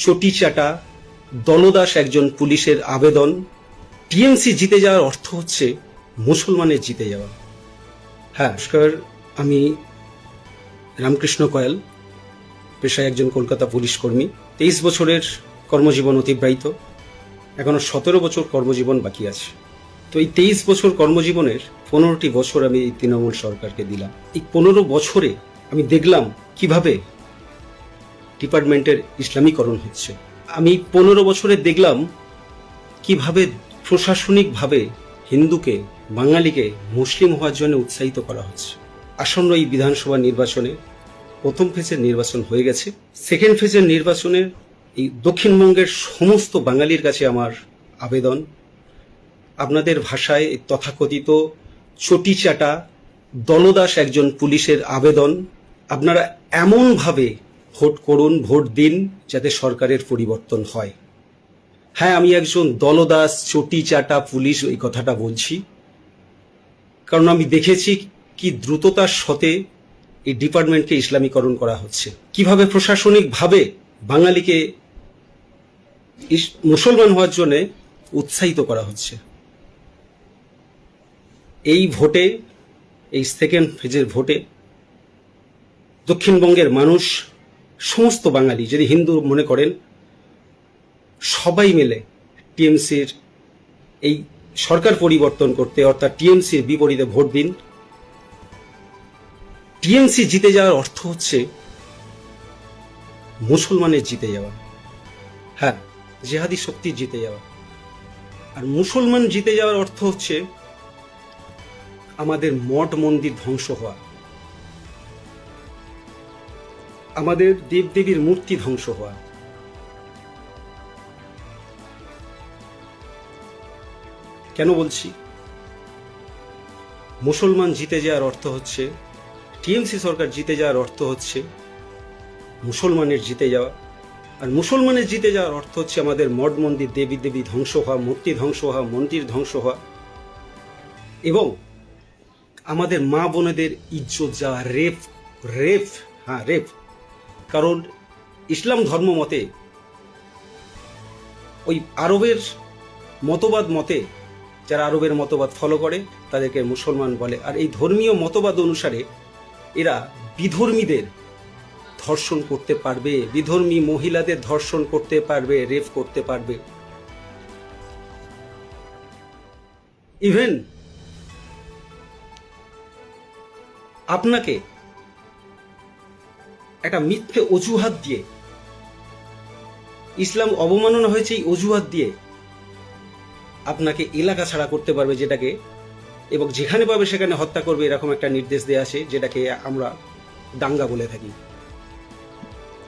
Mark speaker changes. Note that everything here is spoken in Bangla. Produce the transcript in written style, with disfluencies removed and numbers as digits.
Speaker 1: চটি চাটা দলদাস একজন পুলিশের আবেদন। টিএমসি জিতে যাওয়ার অর্থ হচ্ছে মুসলমানের জিতে যাওয়া। হ্যাঁ, নমস্কার, আমি রামকৃষ্ণ কয়াল, পেশায় একজন কলকাতা পুলিশ কর্মী। 23 বছরের কর্মজীবন অতিবাহিত, এখনো 17 বছর কর্মজীবন বাকি আছে। তো এই 23 বছর কর্মজীবনের 15টি বছর আমি এই তৃণমূল সরকারকে দিলাম। এই 15 বছরে আমি দেখলাম কিভাবে ডিপার্টমেন্টের ইসলামীকরণ হচ্ছে। আমি 15 বছরে দেখলাম কিভাবে প্রশাসনিকভাবে হিন্দুকে, বাঙালিকে মুসলিম হওয়ার জন্য উৎসাহিত করা হচ্ছে। আসন্ন এই বিধানসভা নির্বাচনে প্রথম ফেজের নির্বাচন হয়ে গেছে। সেকেন্ড ফেজের নির্বাচনে এই দক্ষিণবঙ্গের সমস্ত বাঙালির কাছে আমার আবেদন, আপনাদের ভাষায় এই তথাকথিত চটি চাটা দলদাস একজন পুলিশের আবেদন, আপনারা এমনভাবে ভোট করুন, ভোট দিন যাতে সরকারের পরিবর্তন হয়। হ্যাঁ, আমি একজন দলদাস চটি চাটা পুলিশ এই কথাটা বলছি, কারণ আমি দেখেছি কি দ্রুততার সাথে এই ডিপার্টমেন্টকে ইসলামীকরণ করা হচ্ছে, কিভাবে প্রশাসনিকভাবে বাঙালিকে মুসলমান হওয়ার জন্য উৎসাহিত করা হচ্ছে। এই ভোটে, এই সেকেন্ড ফেজের ভোটে দক্ষিণবঙ্গের মানুষ, সমস্ত বাঙালি যদি হিন্দু মনে করেন, সবাই মিলে টিএমসির এই সরকার পরিবর্তন করতে, অর্থাৎ টিএমসির বিপরীতে ভোট দিন। টিএমসি জিতে যাওয়ার অর্থ হচ্ছে মুসলমানের জিতে যাওয়া। হ্যাঁ, জেহাদি শক্তির জিতে যাওয়া। আর মুসলমান জিতে যাওয়ার অর্থ হচ্ছে আমাদের মঠ মন্দির ধ্বংস হওয়া, আমাদের দেবদেবীর মূর্তি ধ্বংস হওয়া। কেন বলছি? মুসলমান জিতে যাওয়ার অর্থ হচ্ছে, টিএমসি সরকার জিতে যাওয়ার অর্থ হচ্ছে মুসলমানের জিতে যাওয়া। আর মুসলমানের জিতে যাওয়ার অর্থ হচ্ছে আমাদের মঠ মন্দির, দেবী দেবী ধ্বংস হওয়া, মূর্তি ধ্বংস হওয়া, মন্দির ধ্বংস হওয়া, এবং আমাদের মা বোনেদের ইজ্জত যাওয়া, রেপ রেপ হ্যাঁ রেপ। কারণ ইসলাম ধর্ম মতে, ওই আরবের মতবাদ মতে, যারা আরবের মতবাদ ফলো করে তাদেরকে মুসলমান বলে। আর এই ধর্মীয় মতবাদ অনুসারে এরা বিধর্মীদের ধর্ষণ করতে পারবে, বিধর্মী মহিলাদের ধর্ষণ করতে পারবে, রেপ করতে পারবে। ইভেন আপনাকে একটা মিথ্যে অজুহাত দিয়ে, ইসলাম অবমাননা হয়েছে এই অজুহাত দিয়ে আপনাকে এলাকা ছাড়া করতে পারবে, যেটাকে, এবং যেখানে পাবে সেখানে হত্যা করবে, এরকম একটা নির্দেশ দেওয়া আছে, যেটাকে আমরা দাঙ্গা বলে থাকি।